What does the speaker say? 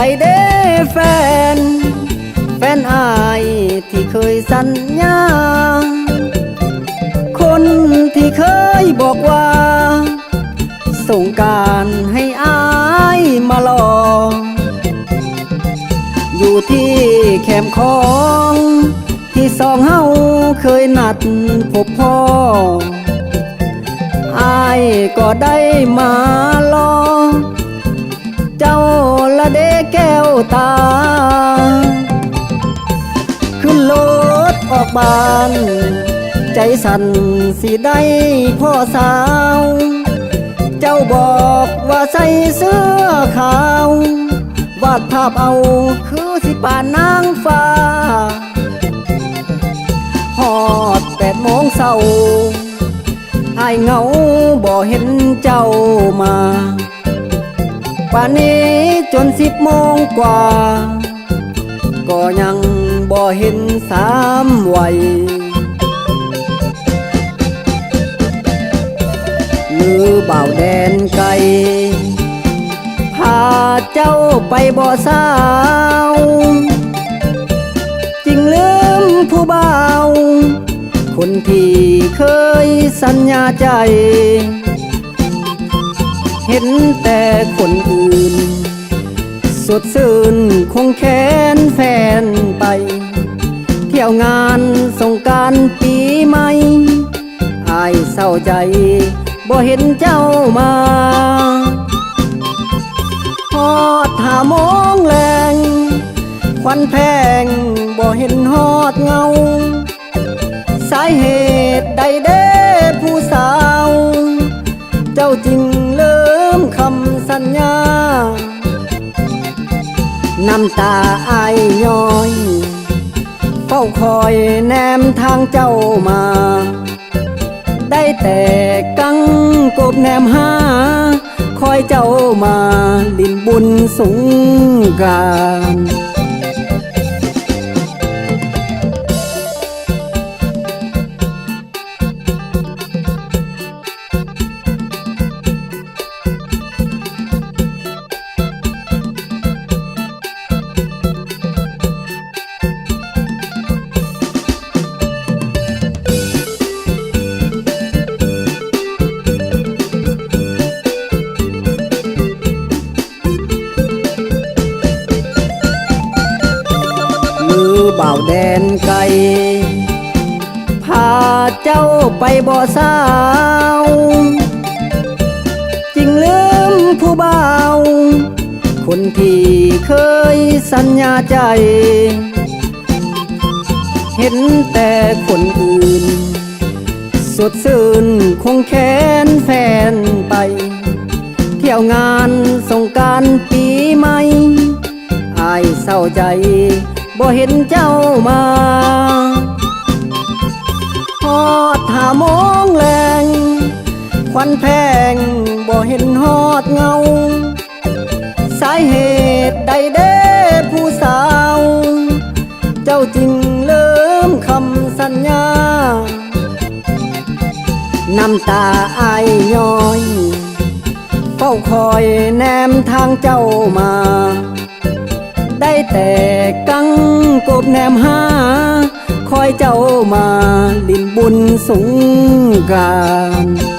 ได้เด้แฟนอายที่เคยสัญญาคนที่เคยบอกว่าส่งการให้อายมารออยู่ที่แคมป์ของที่สองเฮาเคยนัดพบพ่ออายก็ได้มารอเจ้าละเด้แก้วตาขึ้นรถออกบ้านใจสั่นสิได้พ่อสาวเจ้าบอกว่าใส่เสื้อขาววาดภาพเอาคือสิป่านนางฟ้าฮอด8 โมงเช้าอายเหงาบ่เห็นเจ้ามาป่านนี้จน10 โมงกว่าก็ยังบ่เห็น3 วัยมือบ่าวแดนไกลพาเจ้าไปบ่สาวจริงลืมผู้บ่าวคนที่เคยสัญญาใจเห็นแต่คนอื่นสดชื่นคงแค้นแฟนไปเที่ยวงานสงกรานต์ปีใหม่อายเศร้าใจบ่เห็นเจ้ามาฮอด5 โมงแลงควันแพงบ่เห็นฮอดเงาสาเหตุใดเด้ผู้สาวเจ้าจริงลืมคำสัญญาน้ำตาอายย้อยเฝ้าคอยแนมทางเจ้ามาได้แต่กังกบแนมหาคอยเจ้ามาลินบุญสงกรานต์มือบ่าวแดนไกลพาเจ้าไปบ่สาวจริงลืมผู้บ่าวคนที่เคยสัญญาใจเห็นแต่คนอื่นสดชื่นคงแค้นแฟนไปเที่ยวงานสงกรานต์ปีใหม่อายเศร้าใจบ่เห็นเจ้ามาฮอด5 โมงแลงควันแพงบ่เห็นฮอดเงาสาเหตุใดเด้ผู้สาวเจ้าจริงลืมคำสัญญาน้ำตาอายย้อยเฝ้าคอยแนมทางเจ้ามาได้แต่กังกบแนมหาคอยเจ้ามาลินบุญสงกรานต์